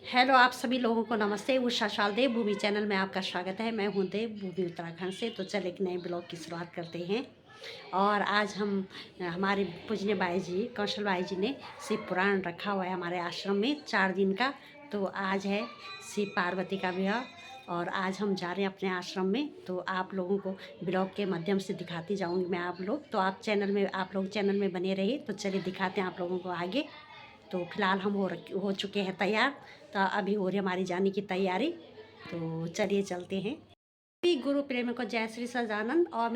Hello, आप सभी लोगों को नमस्ते। उषा शाल देव भूमि चैनल में आपका स्वागत है। मैं हूं देव भूमि उत्तराखंड से। तो चल एक नए ब्लॉग की शुरुआत करते हैं। और आज हम हमारे पूजनीय बाई जी कौशल बाई जी ने शिव पुराण रखा हुआ है हमारे आश्रम में 4 दिन का। तो आज है शिव पार्वती का विवाह और आज हम जा रहे हैं अपने आश्रम में। तो आप लोगों को ब्लॉग के माध्यम से दिखाती जाऊँगी मैं आप लोग। तो आप चैनल में बने रहिए। तो चलिए दिखाते हैं आप लोगों को आगे। तो फिलहाल हम हो चुके हैं तैयार। तो अभी हो रही हमारी जाने की तैयारी। तो चलिए चलते हैं। सभी गुरु प्रेमी को जय श्री सच्चिदानंद। और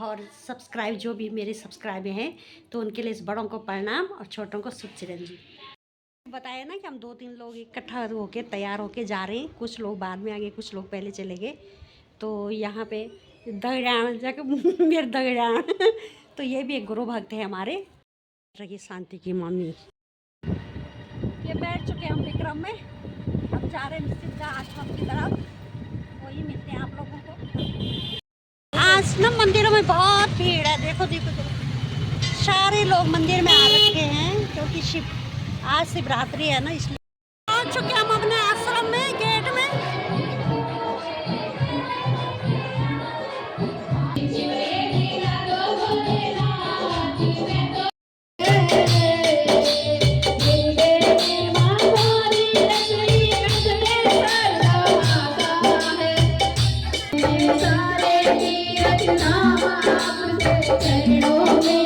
और सब्सक्राइब जो भी मेरे सब्सक्राइबर हैं तो उनके लिए इस बड़ों को प्रणाम और छोटों को शुभ चिरंजीवी। बताया ना कि हम 2-3 लोग इकट्ठा होके तैयार होके जा रहे हैं। कुछ लोग बाद में आ गए, कुछ लोग पहले चले गए। तो यहाँ पे दगड़ान जाके मेरे दगड़ान तो ये भी एक गुरु भक्त है हमारे। रही शांति की मम्मी। ये बैठ चुके हैं हम विक्रम में। अब जा रहे हैं सीधा आश्रम की तरफ। वही मिलते हैं आप लोगों को। आज ना मंदिरों में बहुत भीड़ है। देखो देखो देखो, सारे लोग मंदिर में आ रखे हैं क्योंकि आज शिवरात्रि है ना, इसलिए पहुंच चुके हम अपने आश्रम में गेट में। हे गुरुदेव प्रणाम आपके चरणों में।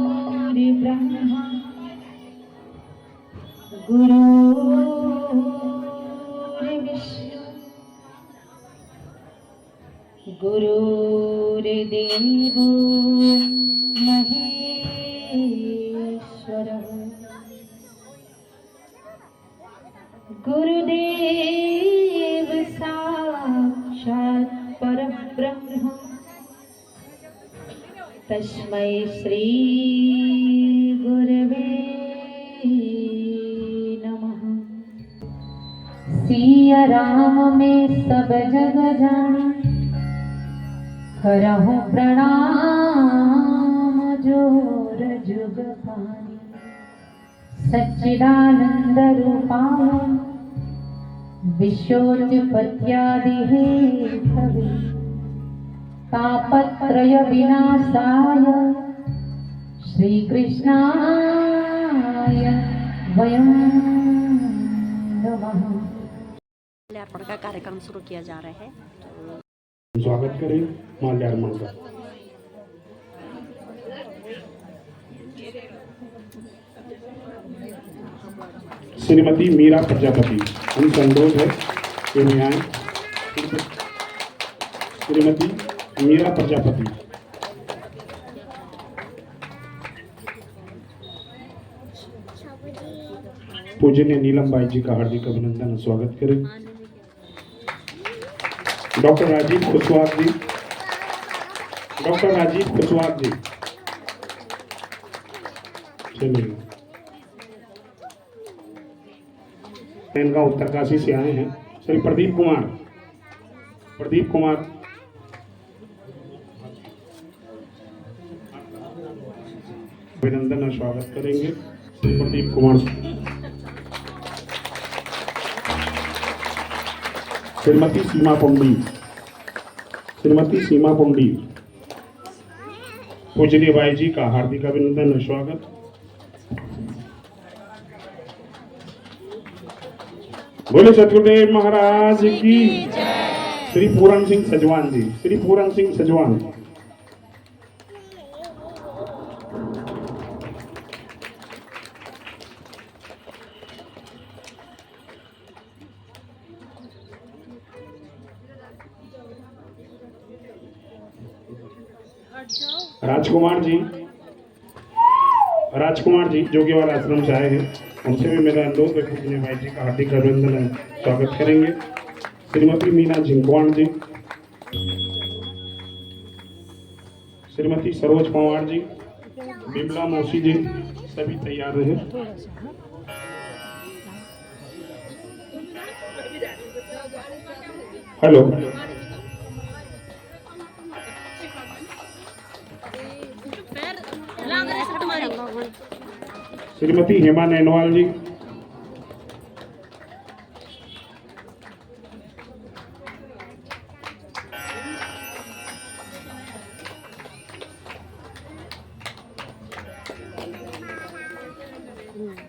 गुरुर्ब्रह्मा गुरुर्विष्णु गुरुर्देवो महेश्वरः गुरुदेव साक्षात् परब्रह्म तस्मै श्री गुरवे नमः। सिया राम में सब जग जाने करहु प्रणाम जोर जुग पानी। सच्चिदानंद रूपाय विश्वोत्पत्त्यादि हेतवे तापत्रय विनाशाय श्रीकृष्णाय वयं नमः। माल्यार्पण का कार्यक्रम शुरू किया जा रहा है। स्वागत करें माल्यार्पण का। श्रीमती मीरा प्रजापति, उनका अनुरोध है कि वे आए। श्रीमती मीरा प्रजापति। पूजनीय नीलम बाई जी का हार्दिक अभिनंदन स्वागत करें। डॉक्टर राजीव कुशवाहा जी, डॉक्टर राजीव कुशवाहा जी चलिए। इनका उत्तरकाशी से आए हैं श्री प्रदीप कुमार, प्रदीप कुमार अभिनंदन और स्वागत करेंगे श्री प्रदीप कुमार। श्रीमती सीमा पुंडी, श्रीमती सीमा पुंडी, पूजनीय बाई जी का हार्दिक अभिनंदन और स्वागत। बोले सतगुरुदेव महाराज की। श्री पूरन सिंह सजवान जी, श्री पूरन सिंह सजवान। राजकुमार जी, राजकुमार जी जोगीवाल आश्रम से आए हैं, उनसे भी मेरा अनुरोध है पूजनीय भाई जी का हार्दिक अभिनंदन स्वागत करेंगे। श्रीमती मीना झिंकवाण जी, श्रीमती सरोज पवार जी, बिमला मौसी जी, सभी तैयार रहे। हेलो, श्रीमती हेमा नैनवाल जी,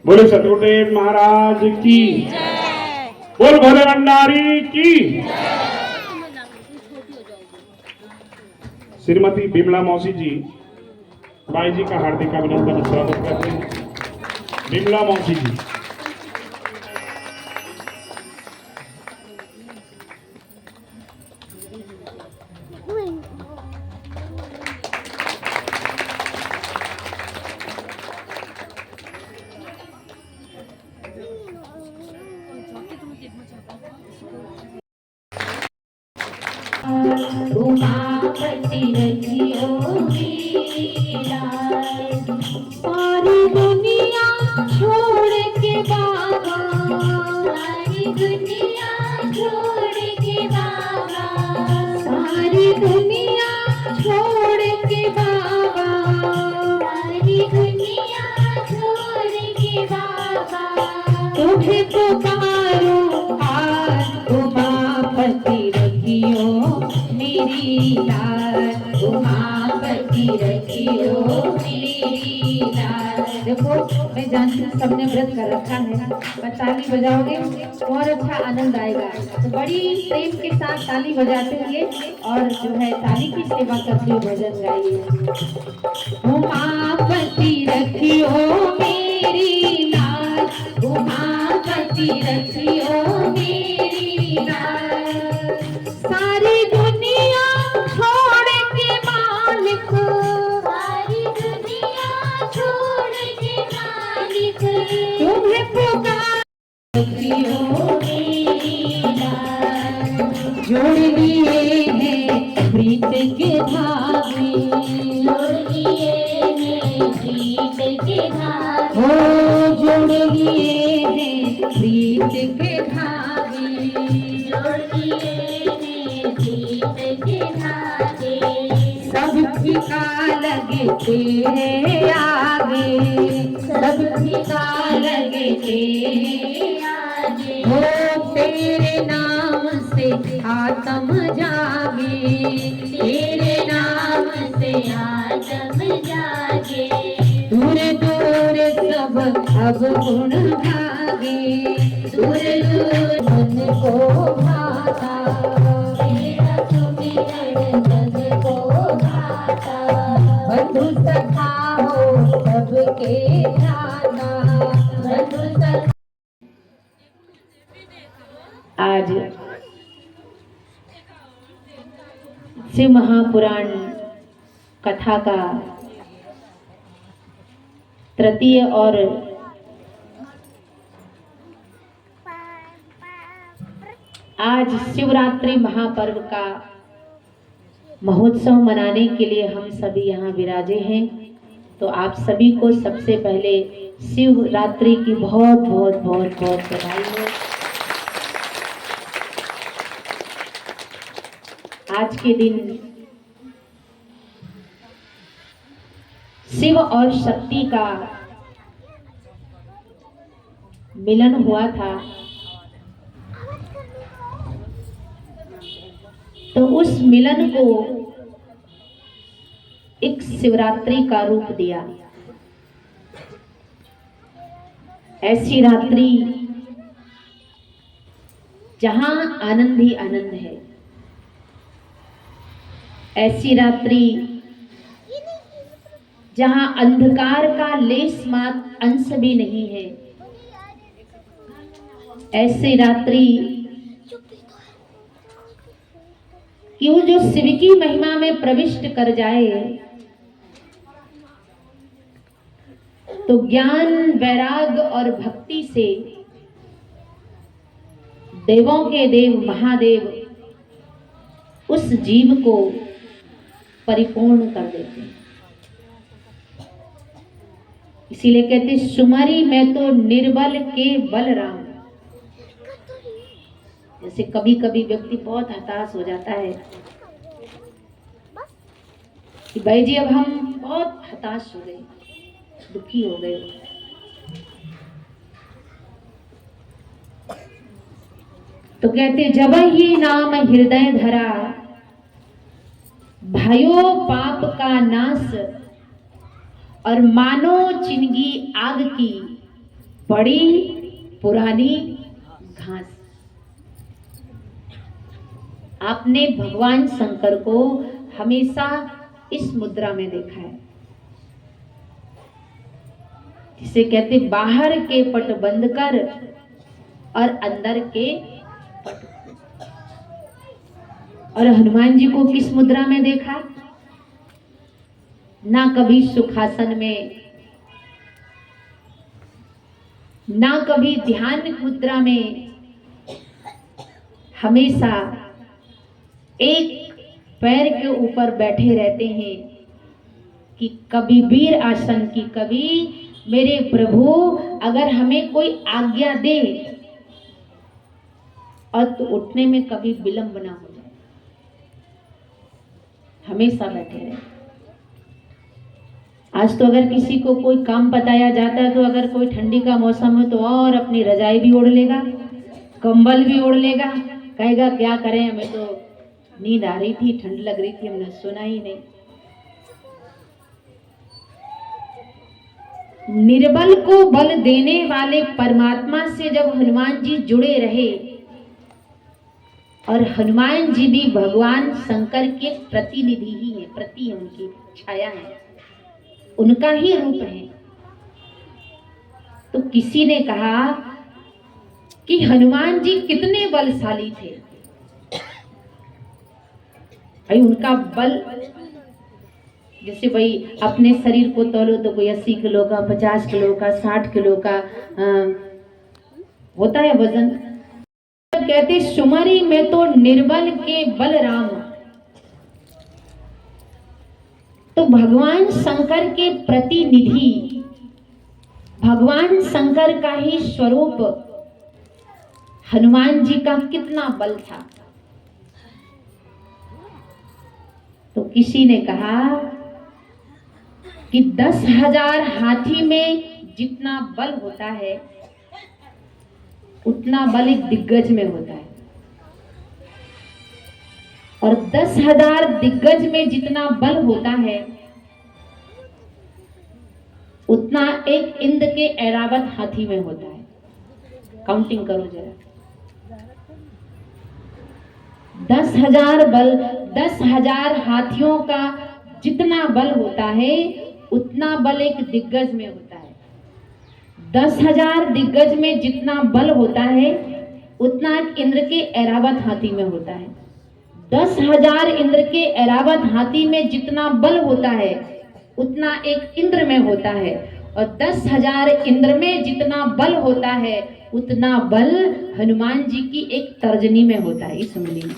बोले सतगुरुदेव महाराज की। बोल भोले भंडारी की। श्रीमती बिमला मौसी जी, बाई जी का हार्दिक अभिनंदन स्वागत करते हैं। बिमला मौसी जी, उमापति रखियो मीरा, सारी दुनिया छोड़ के बाबा, सारी दुनिया छोड़ के बाबा, सारी दुनिया छोड़ के बाबा, सारी दुनिया छोड़ के बाबा, तुम्हें पुकारो आज उमापति रखियो मेरी लाज, उमापति रखियो मेरी लाज। देखो मैं जानती हूँ सबने व्रत कर रखा है, पर ताली बजाओगे तो और अच्छा आनंद आएगा। तो बड़ी प्रेम के साथ ताली बजाते हुए और जो है ताली की सेवा करते हुए भजन गाइए। उमापति रखियो मेरी लाज, उमापति रखियो मेरी लाज, सारी दुनिया छोड़ के मालिक, सारी दुनिया छोड़ के मालिक, तुम्हें पुकारो मेरी लाज, जोड़ लिए हैं प्रीत के धागे, जोड़ लिए हैं प्रीत के धागे, हो जोड़ लिए हैं प्रीत के धागे, जोड़ लिए सब ठिका लगे तेरे आगे, सब ठिका लगे तेरे आगे, हो तेरे नाम से आत्म जागे, तेरे नाम से आत्म जागे, दूर दूर सब सब अब गुण भागे, दूर दूर मन को भाता, तेरा सुमिरन मन को भाता, बंधु सखा हो सबके ध्याना, बंधु सखा। आज शिव महापुराण कथा का तृतीय और आज शिवरात्रि महापर्व का महोत्सव मनाने के लिए हम सभी यहाँ विराजे हैं। तो आप सभी को सबसे पहले शिवरात्रि की बहुत बहुत बहुत बहुत बधाई हो। आज के दिन शिव और शक्ति का मिलन हुआ था। तो उस मिलन को एक शिवरात्रि का रूप दिया। ऐसी रात्रि जहां आनंद ही आनंद है, ऐसी रात्रि जहां अंधकार का लेस मात्र अंश भी नहीं है, ऐसी रात्रि कि वो जो शिव की महिमा में प्रविष्ट कर जाए तो ज्ञान वैराग और भक्ति से देवों के देव महादेव उस जीव को परिपूर्ण कर देते हैं। इसीलिए कहते सुमरी में तो निर्बल के बलराम। जैसे कभी कभी व्यक्ति बहुत हताश हो जाता है कि भाई जी अब हम बहुत हताश हो गए, दुखी हो गए, तो कहते जब ही नाम हृदय धरा, भयो पाप का नाश, और मानो चिंगी आग की बड़ी पुरानी घास। आपने भगवान शंकर को हमेशा इस मुद्रा में देखा है, जिसे कहते बाहर के पट बंद कर और अंदर के पट। और हनुमान जी को किस मुद्रा में देखा? ना कभी सुखासन में, ना कभी ध्यान मुद्रा में, हमेशा एक पैर के ऊपर बैठे रहते हैं कि कभी वीर आसन की, कभी मेरे प्रभु अगर हमें कोई आज्ञा दे और तो उठने में कभी विलंब ना हो जाए, हमेशा बैठे रहे। आज तो अगर किसी को कोई काम बताया जाता है तो अगर कोई ठंडी का मौसम है तो और अपनी रजाई भी ओढ़ लेगा, कंबल भी ओढ़ लेगा, कहेगा क्या करें, हमें तो नींद आ रही थी, ठंड लग रही थी, हमने सुना ही नहीं। निर्बल को बल देने वाले परमात्मा से जब हनुमान जी जुड़े रहे, और हनुमान जी भी भगवान शंकर के प्रतिनिधि ही है, प्रति है, उनकी छाया है, उनका ही रूप है। तो किसी ने कहा कि हनुमान जी कितने बलशाली थे। भाई उनका बल, जैसे भाई अपने शरीर को तोलो तो कोई 80 किलो का, 50 किलो का, 60 किलो का होता है वजन। कहते सुमरी में तो निर्बल के बलराम। तो भगवान शंकर के प्रतिनिधि, भगवान शंकर का ही स्वरूप हनुमान जी का कितना बल था। तो किसी ने कहा कि 10,000 हाथी में जितना बल होता है उतना बल एक दिग्गज में होता है, और 10,000 दिग्गज में जितना बल होता है उतना एक इंद्र के ऐरावत हाथी में होता है। काउंटिंग करो जरा। 10,000 बल, 10,000 हाथियों का जितना बल होता है उतना बल एक दिग्गज में होता है। 10,000 दिग्गज में जितना बल होता है उतना एक इंद्र के ऐरावत हाथी में होता है। 10,000 इंद्र के ऐरावत हाथी में जितना बल होता है उतना एक इंद्र में होता है, और 10,000 इंद्र में जितना बल होता है उतना बल हनुमान जी की एक तर्जनी में होता है, इस उंगली में।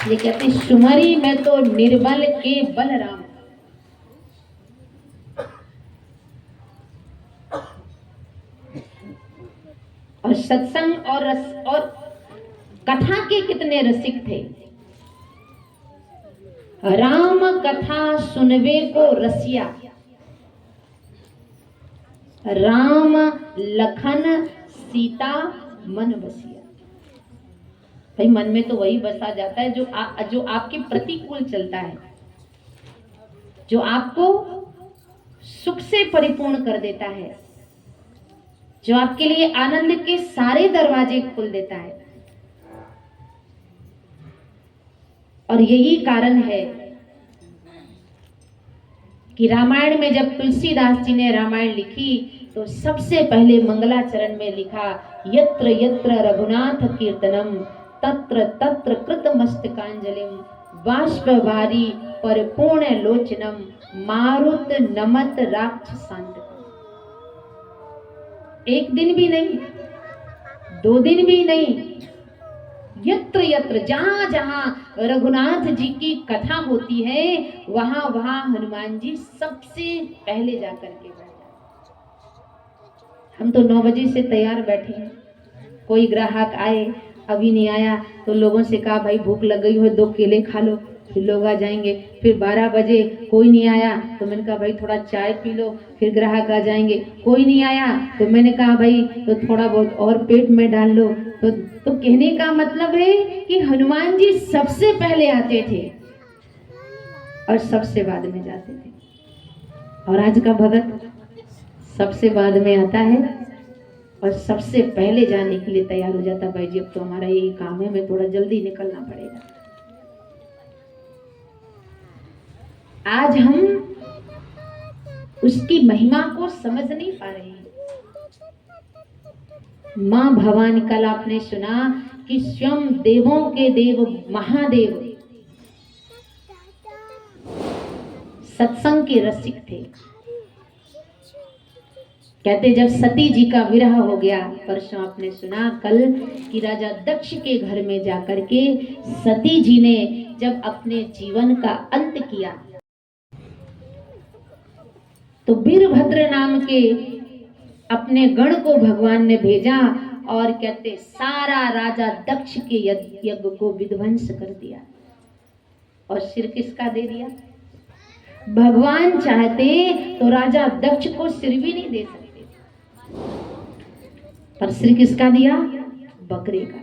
ये कहते हैं सुमरी में तो निर्बल के बलराम। और सत्संग और कथा के कितने रसिक थे। राम कथा सुनवे को रसिया, राम लखन सीता मन बसिया। भाई मन में तो वही बसा जाता है जो आपके प्रतिकूल चलता है, जो आपको सुख से परिपूर्ण कर देता है, जो आपके लिए आनंद के सारे दरवाजे खोल देता है। और यही कारण है कि रामायण में जब तुलसीदास जी ने रामायण लिखी तो सबसे पहले मंगलाचरण में लिखा, यत्र यत्र रघुनाथ कीर्तनम तत्र तत्र कृतमस्तकांजलिम बाष्पवारी परिपूर्ण लोचनम मारुत नमत राक्षसांतकम। एक दिन भी नहीं, 2 दिन भी नहीं, यत्र यत्र जहां जहां रघुनाथ जी की कथा होती है वहां वहां हनुमान जी सबसे पहले जाकर के बैठ जाते। हम तो 9 बजे से तैयार बैठे हैं। कोई ग्राहक आए, अभी नहीं आया तो लोगों से कहा भाई भूख लग गई हो 2 केले खा लो, फिर लोग आ जाएंगे। फिर 12 बजे कोई नहीं आया तो मैंने कहा भाई थोड़ा चाय पी लो, फिर ग्राहक आ जाएंगे। कोई नहीं आया तो मैंने कहा भाई तो थोड़ा बहुत और पेट में डाल लो। तो कहने का मतलब है कि हनुमान जी सबसे पहले आते थे और सबसे बाद में जाते थे। और आज का भगत सबसे बाद में आता है और सबसे पहले जाने के लिए तैयार हो जाता। भाई जी अब तो हमारा यही काम है, हमें थोड़ा जल्दी निकलना पड़ेगा। आज हम उसकी महिमा को समझ नहीं पा रहे हैं। मां भवानी, कल आपने सुना कि स्वयं देवों के देव महादेव सत्संग के रसिक थे। कहते जब सती जी का विरह हो गया, परसों आपने सुना कल कि राजा दक्ष के घर में जाकर के सती जी ने जब अपने जीवन का अंत किया तो वीरभद्र नाम के अपने गण को भगवान ने भेजा और कहते सारा राजा दक्ष के यज्ञ को विध्वंस कर दिया। और सिर किसका दे दिया? भगवान चाहते तो राजा दक्ष को सिर भी नहीं दे सकते, पर सिर किसका दिया? बकरे का।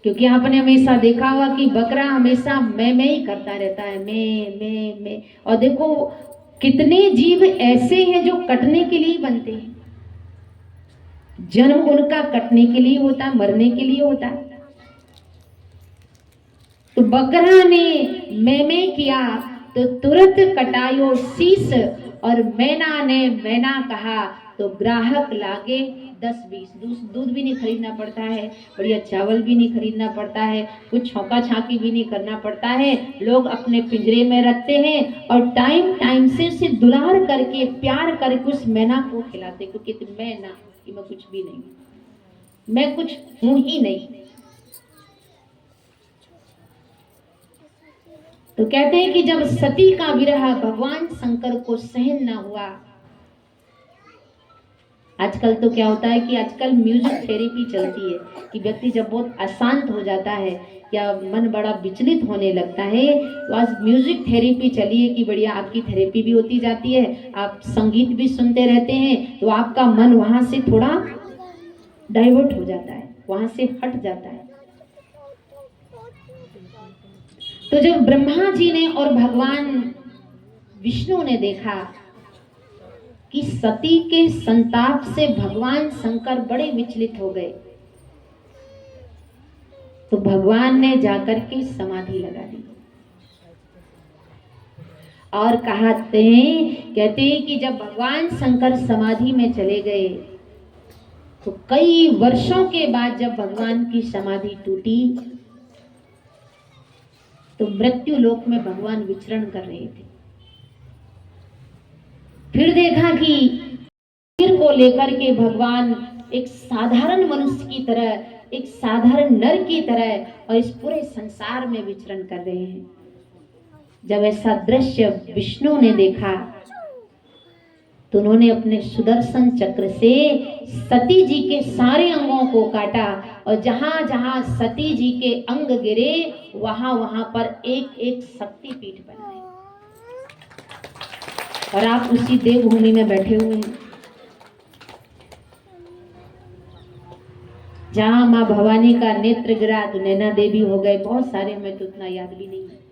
क्योंकि आपने हमेशा देखा होगा कि बकरा हमेशा मैं ही करता रहता है, मैं। और देखो कितने जीव ऐसे हैं जो कटने के लिए बनते हैं। जन्म उनका कटने के लिए होता है, मरने के लिए होता है। तो बकरा ने मैं किया तो तुरंत कटायो शीस, और मैना ने मैना कहा तो ग्राहक लागे 10-20। दूध भी नहीं खरीदना पड़ता है, बढ़िया चावल भी नहीं खरीदना पड़ता है, कुछ छौका छाकी भी नहीं करना पड़ता है। लोग अपने पिंजरे में रखते हैं और टाइम से उसे दुलार करके प्यार करके उस मैना को खिलाते, क्योंकि मैना कि मैं कुछ भी नहीं, मैं कुछ हूं ही नहीं। तो कहते हैं कि जब सती का विरह भगवान शंकर को सहन न हुआ। आजकल तो क्या होता है कि आजकल म्यूजिक थेरेपी चलती है कि व्यक्ति जब बहुत अशांत हो जाता है या मन बड़ा विचलित होने लगता है तो आज म्यूजिक थेरेपी चली है कि बढ़िया आपकी थेरेपी भी होती जाती है, आप संगीत भी सुनते रहते हैं तो आपका मन वहां से थोड़ा डाइवर्ट हो जाता है, वहां से हट जाता है। तो जब ब्रह्मा जी ने और भगवान विष्णु ने देखा कि सती के संताप से भगवान शंकर बड़े विचलित हो गए, तो भगवान ने जाकर के समाधि लगा दी और कहते हैं कि जब भगवान शंकर समाधि में चले गए तो कई वर्षों के बाद जब भगवान की समाधि टूटी तो मृत्यु लोक में भगवान विचरण कर रहे थे। फिर देखा कि शरीर को लेकर के भगवान एक साधारण मनुष्य की तरह, एक साधारण नर की तरह और इस पूरे संसार में विचरण कर रहे हैं। जब ऐसा दृश्य विष्णु ने देखा तो उन्होंने अपने सुदर्शन चक्र से सती जी के सारे अंगों को काटा और जहां जहां सती जी के अंग गिरे वहां वहां पर एक एक शक्तिपीठ बनाए। और आप उसी देवभूमि में बैठे हुए हैं जहां मां भवानी का नेत्र गिरा तो नैना देवी हो गए, बहुत सारे, हमें तो उतना याद भी नहीं है।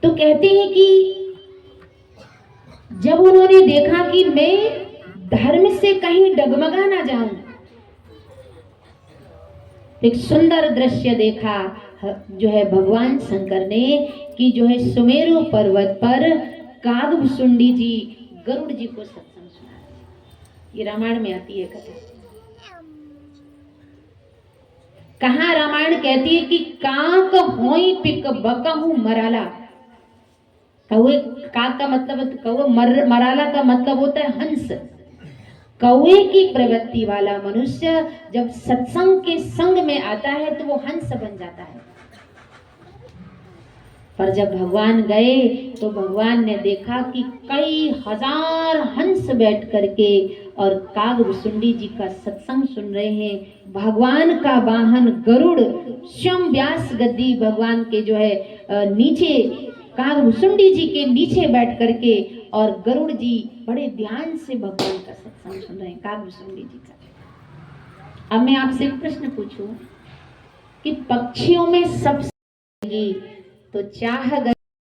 तो कहते हैं कि जब उन्होंने देखा कि मैं धर्म से कहीं डगमगा ना जाऊं, एक सुंदर दृश्य देखा जो है भगवान शंकर ने कि जो है सुमेरु पर्वत पर कागभुसुंडी जी गरुड़ जी को सत्संग सुना। ये रामायण में आती है कथा। कहा रामायण कहती है कि काक होई पिक बकहु मराला। कौवे, काक का मतलब, कौवे मराला का मतलब होता है हंस। कौवे की प्रवृत्ति वाला मनुष्य जब सत्संग के संग में आता है तो वो हंस बन जाता है। पर जब भगवान गए तो भगवान ने देखा कि कई हजार हंस बैठ करके और कागभुसुंडी जी का सत्संग सुन रहे हैं। भगवान का वाहन गरुड़ स्वयं व्यास गद्दी भगवान के जो है नीचे, कागभुसुंडी जी के नीचे बैठ करके, और गरुड़ जी बड़े ध्यान से भगवान का सत्संग सुन रहे हैं, कागभुसुंडी जी का। अब मैं आपसे एक प्रश्न पूछूं कि पक्षियों में सबसे तो चाह गए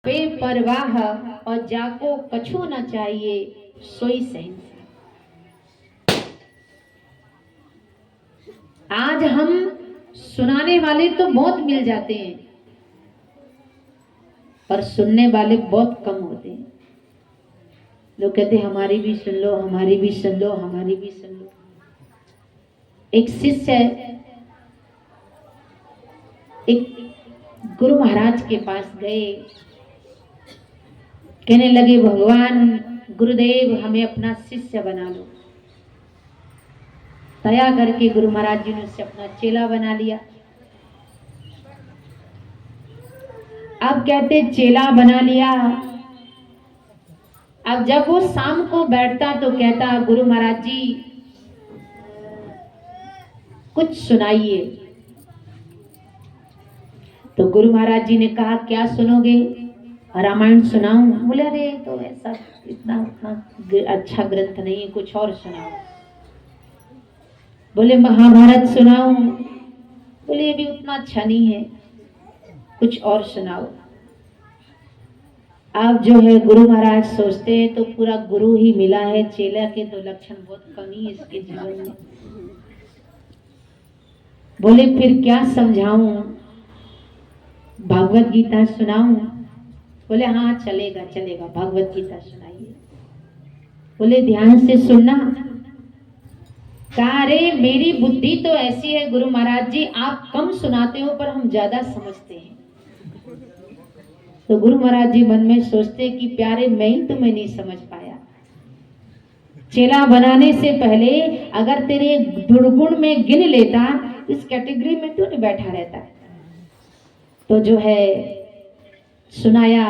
बेपरवाह और जाको कछु न चाहिए सोई सहनसा। आज हम सुनाने वाले तो बहुत मिल जाते हैं पर सुनने वाले बहुत कम होते हैं। लोग कहते हैं हमारी भी सुन लो, हमारी भी सुन लो, हमारी भी सुन लो। एक शिष्य एक गुरु महाराज के पास गए, कहने लगे भगवान गुरुदेव हमें अपना शिष्य बना लो। दया करके गुरु महाराज जी ने उससे अपना चेला बना लिया। अब कहते चेला बना लिया। अब जब वो शाम को बैठता तो कहता गुरु महाराज जी कुछ सुनाइए। तो गुरु महाराज जी ने कहा क्या सुनोगे? रामायण सुनाऊं? बोले अरे तो ऐसा इतना अच्छा ग्रंथ नहीं है, कुछ और सुनाओ। बोले महाभारत सुनाऊं? बोले ये भी उतना अच्छा नहीं है, कुछ और सुनाओ। आप जो है गुरु महाराज सोचते हैं तो पूरा गुरु ही मिला है, चेला के तो लक्षण बहुत कम ही इसके जीवन में। बोले फिर क्या समझाऊं? भागवत गीता सुनाऊं? बोले हाँ चलेगा चलेगा, भागवत गीता सुनाइए। बोले ध्यान से सुनना। कहा अरे मेरी बुद्धि तो ऐसी है गुरु महाराज जी, आप कम सुनाते हो पर हम ज्यादा समझते हैं। तो गुरु महाराज जी मन में सोचते कि प्यारे मैं ही तुम्हें नहीं समझ पाया। चेला बनाने से पहले अगर तेरे दुर्गुण में गिन लेता, इस कैटेगरी में तो नहीं बैठा रहता। तो जो है सुनाया,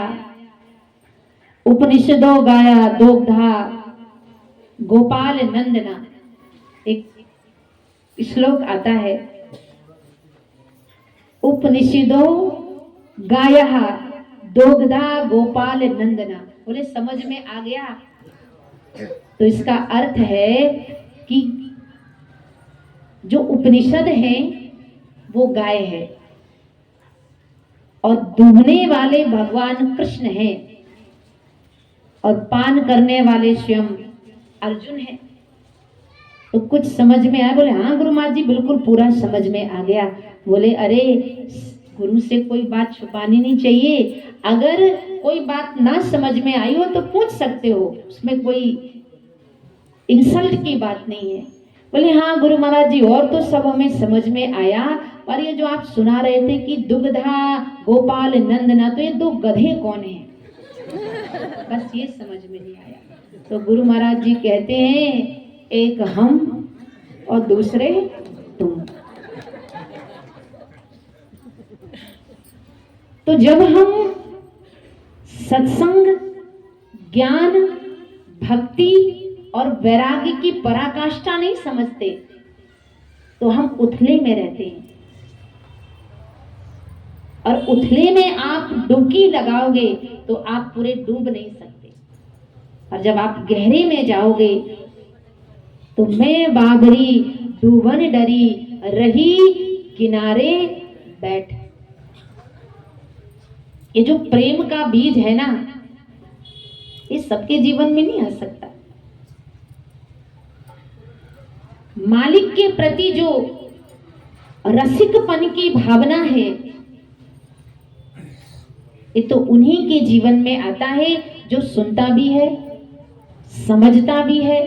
उपनिषदों गाया दोग्धा गोपाल नंदना। एक श्लोक आता है, उपनिषदों गाया दोग्धा गोपाल नंदना। बोले समझ में आ गया? तो इसका अर्थ है कि जो उपनिषद है वो गाय है और दूहने वाले भगवान कृष्ण हैं और पान करने वाले स्वयं अर्जुन हैं। तो कुछ समझ में आया? बोले हाँ गुरु महाराज जी बिल्कुल पूरा समझ में आ गया। बोले अरे गुरु से कोई बात छुपानी नहीं चाहिए, अगर कोई बात ना समझ में आई हो तो पूछ सकते हो, उसमें कोई इंसल्ट की बात नहीं है। बोले हाँ गुरु महाराज जी और तो सब हमें समझ में आया, पर ये जो आप सुना रहे थे कि दुग्धा गोपाल नंदना, तो ये दो गधे कौन हैं? बस ये समझ में नहीं आया। तो गुरु महाराज जी कहते हैं एक हम और दूसरे तुम। तो जब हम सत्संग, ज्ञान, भक्ति और वैराग्य की पराकाष्ठा नहीं समझते तो हम उथले में रहते हैं, और उथले में आप डुबकी लगाओगे तो आप पूरे डूब नहीं सकते, और जब आप गहरे में जाओगे तो मैं बाबरी डूबन डरी रही किनारे बैठ। ये जो प्रेम का बीज है ना, ये सबके जीवन में नहीं आ सकता। मालिक के प्रति जो रसिकपन की भावना है, ये तो उन्हीं के जीवन में आता है जो सुनता भी है, समझता भी है,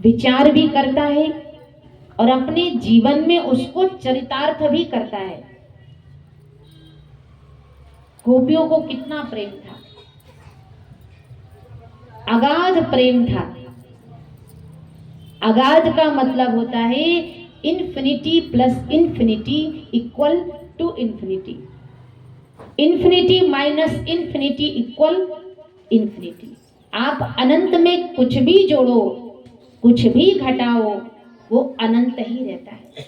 विचार भी करता है और अपने जीवन में उसको चरितार्थ भी करता है। गोपियों को कितना प्रेम था, अगाध प्रेम था। अगाध का मतलब होता है infinity plus infinity equal to infinity, infinity minus infinity equal infinity. आप अनंत में कुछ भी जोड़ो, कुछ भी घटाओ, वो अनंत ही रहता है।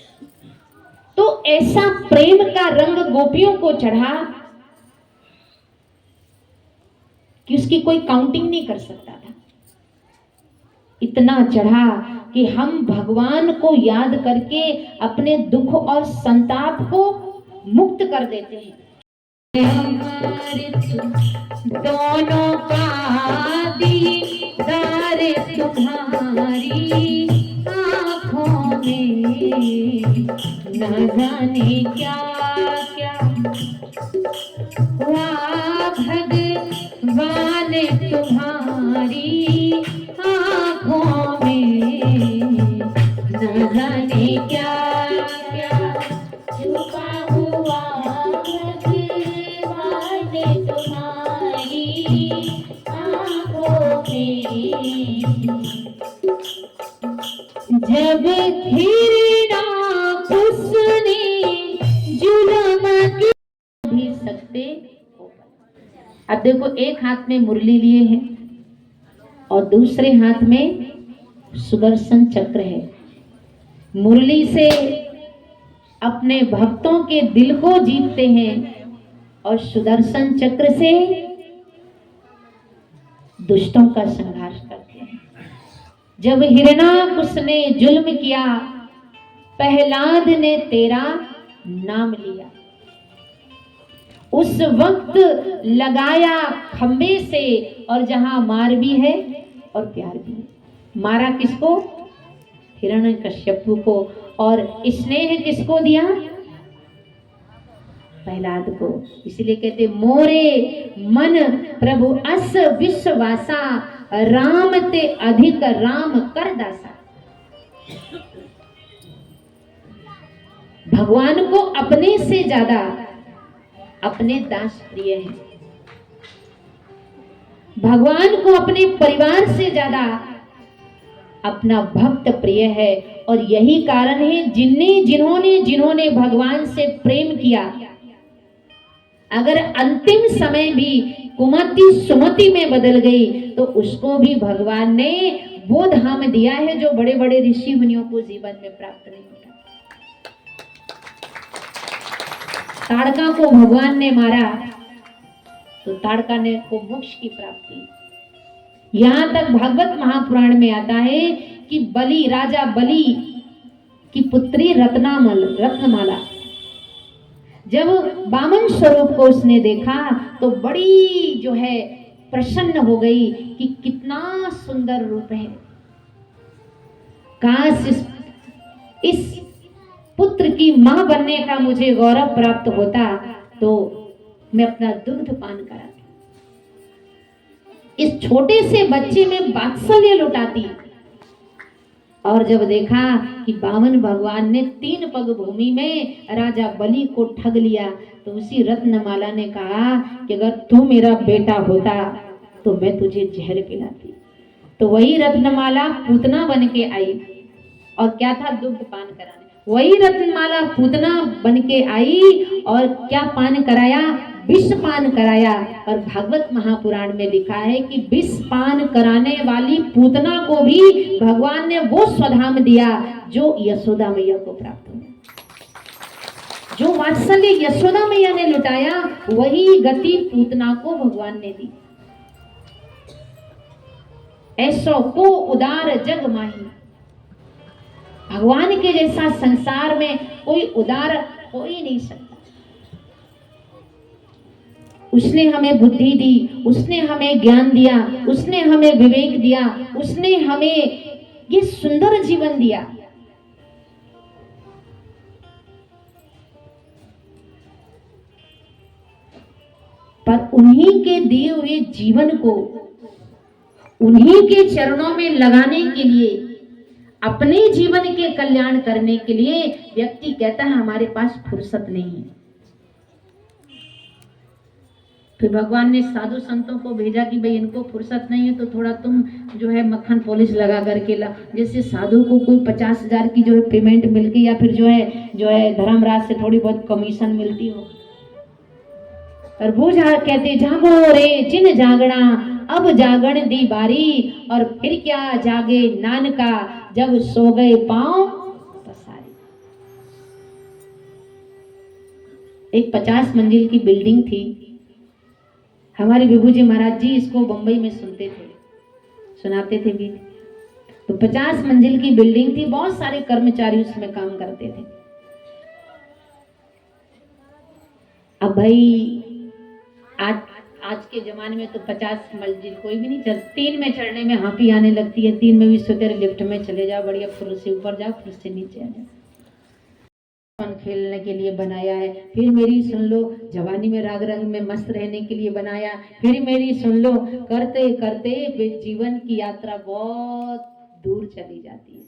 तो ऐसा प्रेम का रंग गोपियों को चढ़ा कि उसकी कोई काउंटिंग नहीं कर सकता था। इतना चढ़ा कि हम भगवान को याद करके अपने दुख और संताप को मुक्त कर देते हैं। दोनों का दीदार तुम्हारी आँखों में, न जाने क्या क्या हुआ भगवान तुम्हारी आँखों में, न जाने क्या क्या छुपा हुआ भगवान तुम्हारी आँखों में। जब हिरना उसने जुल्म की भी सकते। अब देखो, एक हाथ में मुरली लिए हैं और दूसरे हाथ में सुदर्शन चक्र है। मुरली से अपने भक्तों के दिल को जीतते हैं और सुदर्शन चक्र से दुष्टों का संहार करते हैं। जब हिरणाकुश ने जुल्म किया, प्रहलाद ने तेरा नाम लिया, उस वक्त लगाया खंबे से, और जहां मार भी है और प्यार भी है। मारा किसको? हिरण्यकश्यपु को। और स्नेह किसको दिया? प्रहलाद को। इसलिए कहते मोरे मन प्रभु अस विश्वासा, राम ते अधिक राम कर दासा। भगवान को अपने से ज्यादा अपने दास प्रिय है। भगवान को अपने परिवार से ज्यादा अपना भक्त प्रिय है। और यही कारण है जिन्होंने भगवान से प्रेम किया, अगर अंतिम समय भी कुमति सुमति में बदल गई तो उसको भी भगवान ने वो धाम दिया है जो बड़े बड़े ऋषि मुनियों को जीवन में प्राप्त नहीं होता। ताड़का को भगवान ने मारा तो ताड़का ने को मोक्ष की प्राप्ति। यहां तक भागवत महापुराण में आता है कि बलि, राजा बलि की पुत्री रत्नमाला, जब बामन स्वरूप को उसने देखा तो बड़ी जो है प्रसन्न हो गई कि कितना सुंदर रूप है। काश इस पुत्र की मां बनने का मुझे गौरव प्राप्त होता तो मैं अपना दुग्ध पान कराती, इस छोटे से बच्चे में वात्सल्य लुटाती। और जब देखा कि बामन भगवान ने 3 पग भूमि में राजा बलि को ठग लिया तो उसी रत्नमाला ने कहा कि अगर तू मेरा बेटा होता तो मैं तुझे जहर पिलाती। तो वही रत्नमाला पूतना बन के आई और क्या था, दुग्ध पान कराने। वही रत्नमाला पूतना बन के आई और क्या पान कराया, विष पान कराया। और भागवत महापुराण में लिखा है कि विष पान कराने वाली पूतना को भी भगवान ने वो स्वधाम दिया जो यशोदा मैया को प्राप्त हुआ। जो वात्सल्य यशोदा मैया ने लुटाया वही गति पूतना को भगवान ने दी। ऐसो को उदार जग माही, भगवान के जैसा संसार में कोई उदार हो ही नहीं सकता। उसने हमें बुद्धि दी, उसने हमें ज्ञान दिया, उसने हमें विवेक दिया, उसने हमें ये सुंदर जीवन दिया। पर उन्हीं के दिए हुए जीवन को उन्हीं के चरणों में लगाने के लिए, अपने जीवन के कल्याण करने के लिए व्यक्ति कहता है हमारे पास फुर्सत नहीं है। फिर भगवान ने साधु संतों को भेजा कि भाई इनको फुर्सत नहीं है तो थोड़ा तुम जो है मक्खन पॉलिश लगा करके ला। जैसे साधु को कोई 50,000 की जो है पेमेंट मिल गई या फिर जो है धर्मराज से थोड़ी बहुत कमीशन मिलती हो। और वो कहते जागो रे जिन जागना अब जागण दी बारी, और फिर क्या जागे नानका जब सो गए पांव पसारी। एक 50 मंजिल की बिल्डिंग थी। हमारे विभू जी महाराज जी इसको बंबई में सुनते थे, सुनाते थे भी। तो 50 मंजिल की बिल्डिंग थी, बहुत सारे कर्मचारी उसमें काम करते थे। अब भाई आज के जमाने में तो 50 मंजिल कोई भी नहीं चल, 3 में चढ़ने में हापी आने लगती है। 3 में भी सोते लिफ्ट में चले जाओ, बढ़िया फुल से ऊपर जाओ, फुल से नीचे आ जाओ। खेलने के लिए बनाया है, फिर मेरी सुन लो जवानी में राग रंग में मस्त रहने के लिए बनाया, फिर मेरी सुन लो करते करते जीवन की यात्रा बहुत दूर चली जाती है।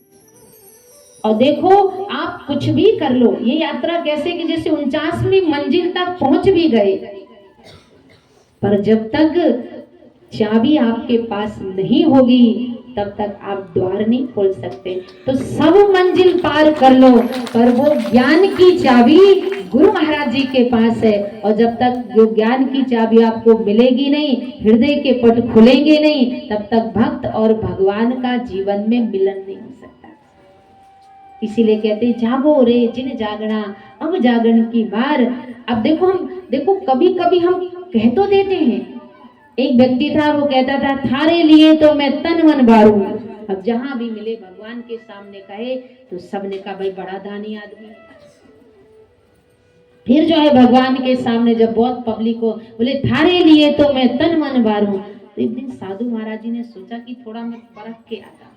और देखो आप कुछ भी कर लो, ये यात्रा कैसे कि जैसे 49वीं मंजिल तक पहुंच भी गए, पर जब तक चाबी आपके पास नहीं होगी तब तक आप द्वार नहीं खोल सकते। तो सब मंजिल पार कर लो, पर वो ज्ञान की चाबी गुरु महाराज जी के पास है। और जब तक जो ज्ञान की चाबी आपको मिलेगी नहीं, हृदय के पट खुलेंगे नहीं, तब तक भक्त और भगवान का जीवन में मिलन नहीं हो सकता। इसीलिए कहते जागो रे जिन जागना अब जागरण की बार। अब देखो कभी कभी हम कह तो देते हैं। एक व्यक्ति था, वो कहता था थारे लिए तो मैं तन मन बारू। अब जहां भी मिले भगवान के सामने कहे तो सबने कहा भाई बड़ा दानी आदमी। फिर जो है भगवान के सामने जब बहुत पब्लिक को बोले थारे लिए तो मैं तन मन बारू। तो एक दिन साधु महाराज जी ने सोचा कि थोड़ा मैं परख के आता।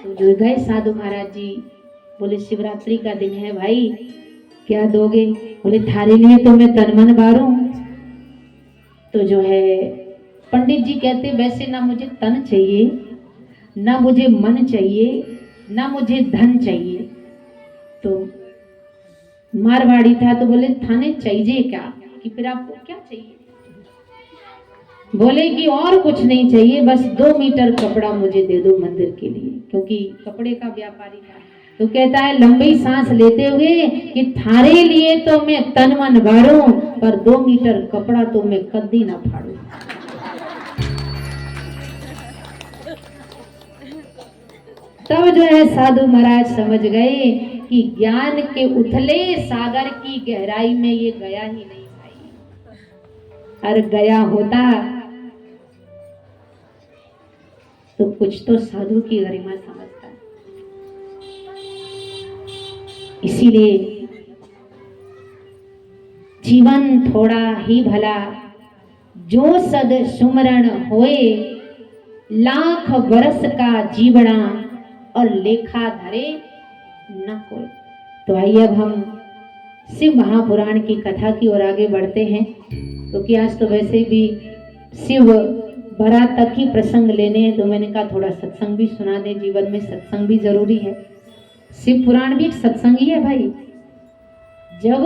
तो जो गए साधु महाराज जी, बोले शिवरात्रि का दिन है भाई, क्या दोगे? बोले थारे लिए तो मैं तन मन बारू। तो जो है पंडित जी कहते वैसे ना मुझे तन चाहिए, ना मुझे मन चाहिए, ना मुझे धन चाहिए। तो मारवाड़ी था तो बोले थाने चाहिए क्या, कि फिर आपको क्या चाहिए? बोले कि और कुछ नहीं चाहिए, बस 2 मीटर कपड़ा मुझे दे दो मंदिर के लिए, क्योंकि कपड़े का व्यापारी था। तो कहता है लंबी सांस लेते हुए कि थारे लिए तो मैं तन मन बारू, पर 2 मीटर कपड़ा तो मैं कभी ना फाड़ू। तब जो है साधु महाराज समझ गए कि ज्ञान के उथले सागर की गहराई में ये गया ही नहीं भाई। अगर गया होता तो कुछ तो साधु की गरिमा समझता। इसीलिए जीवन थोड़ा ही भला, जो सद सुमरण होए, लाख बरस का जीवड़ा और लेखा धरे न कोई। तो आइए अब हम शिव महापुराण की कथा की ओर आगे बढ़ते हैं, क्योंकि आज तो वैसे भी शिव बारात तक ही प्रसंग लेने हैं, तो मैंने कहा थोड़ा सत्संग भी सुना दे। जीवन में सत्संग भी जरूरी है, शिव पुराण भी एक सत्संग ही है भाई। जब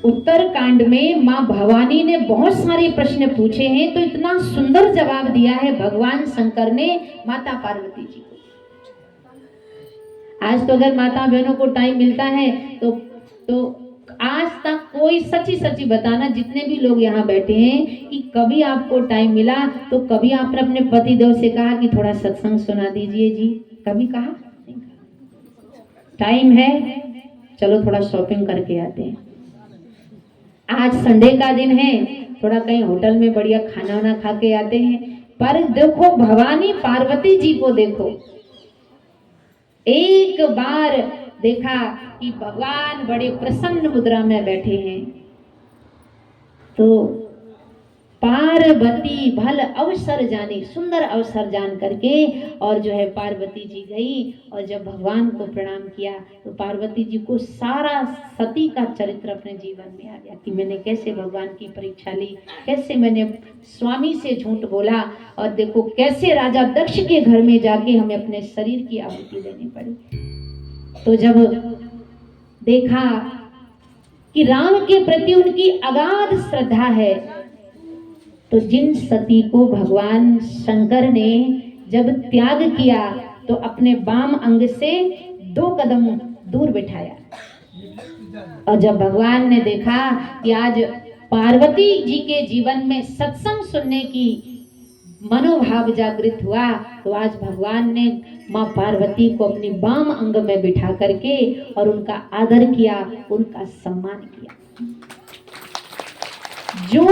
उत्तर कांड में माँ भवानी ने बहुत सारे प्रश्न पूछे हैं, तो इतना सुंदर जवाब दिया है भगवान शंकर ने माता पार्वती जी को। आज तो अगर माता बहनों को टाइम मिलता है तो आज तक कोई सच्ची सच्ची बताना, जितने भी लोग यहाँ बैठे हैं, कि कभी आपको टाइम मिला तो कभी आपने अपने पति देव से कहा कि थोड़ा सत्संग सुना दीजिए जी? कभी कहा? टाइम है, चलो थोड़ा शॉपिंग करके आते हैं। आज संडे का दिन है, थोड़ा कहीं होटल में बढ़िया खाना वाना खा के आते हैं। पर देखो भवानी पार्वती जी को देखो, एक बार देखा कि भगवान बड़े प्रसन्न मुद्रा में बैठे हैं, तो पार्वती भल अवसर जाने, सुंदर अवसर जान करके और जो है पार्वती जी गई और जब भगवान को प्रणाम किया, तो पार्वती जी को सारा सती का चरित्र अपने जीवन में आ गया कि मैंने कैसे भगवान की परीक्षा ली, कैसे मैंने स्वामी से झूठ बोला, और देखो कैसे राजा दक्ष के घर में जाके हमें अपने शरीर की आहुति देनी पड़ी। तो जब देखा कि राम के प्रति उनकी अगाध श्रद्धा है, तो जिन सती को भगवान शंकर ने जब त्याग किया, तो अपने बाम अंग से 2 कदम दूर बिठाया। और जब भगवान ने देखा कि आज पार्वती जी के जीवन में सत्संग सुनने की मनोभाव जागृत हुआ, तो आज भगवान ने माँ पार्वती को अपनी बाम अंग में बिठा करके और उनका आदर किया, उनका सम्मान किया। जो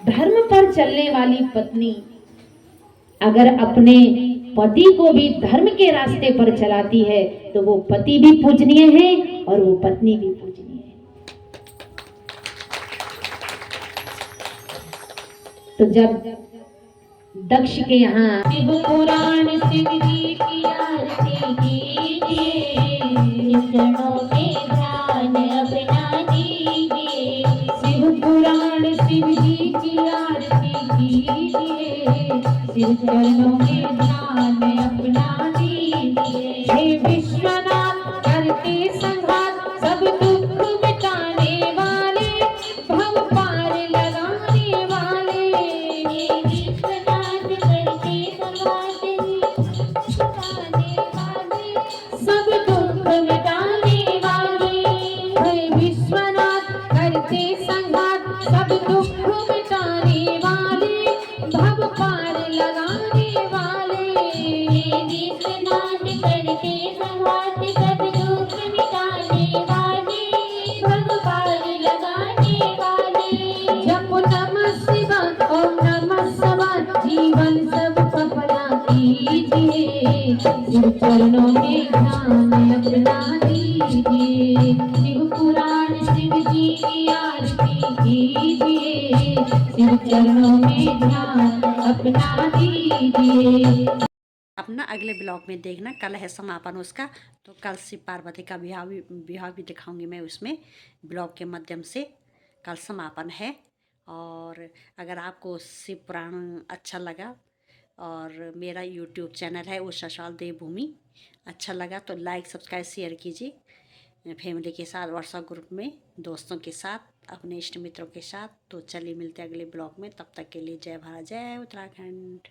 धर्म पर चलने वाली पत्नी अगर अपने पति को भी धर्म के रास्ते पर चलाती है, तो वो पति भी पूजनीय है और वो पत्नी भी पूजनीय है। तो जब दक्ष के यहाँ शिव पुराण शिव जी की आरती कीजिए, चरणों में ध्यान अपना दीजिए। शिव पुराण शिव जी की आरती कीजिए, शिव चरणों में ध्यान अपना दीजिए। हे विश्वनाथ करते संघात, सब दुख मिटाने वाले, भव पार लगाने वाले। सब दुख मिटाने वाले, हे विश्वनाथ करते संघात, सब दुख मिटाने वाले, भव पार लगाने वाले। हे विश्वनाथ करते संघात, सब दुख मिटाने वाले, भव पार लगाने वाले। जप नमः शिवाय ओम नमः शिवाय, जीवन सब सफला कीजिए, शिव चरणों में ध्यान अपना दीजिए। शिव पुराण शिव जी की आरती कीजिए, शिव चरणों में ध्यान अपना दीजिए। अपना अगले ब्लॉग में देखना, कल है समापन उसका, तो कल शिव पार्वती का विवाह भी दिखाऊंगी मैं उसमें ब्लॉग के माध्यम से। कल समापन है। और अगर आपको शिव पुराण अच्छा लगा और मेरा यूट्यूब चैनल है उषा शाल देवभूमि अच्छा लगा, तो लाइक सब्सक्राइब शेयर कीजिए फैमिली के साथ, व्हाट्सएप ग्रुप में, दोस्तों के साथ, अपने इष्ट मित्रों के साथ। तो चलिए मिलते हैं अगले ब्लॉग में, तब तक के लिए जय भारत जय उत्तराखंड।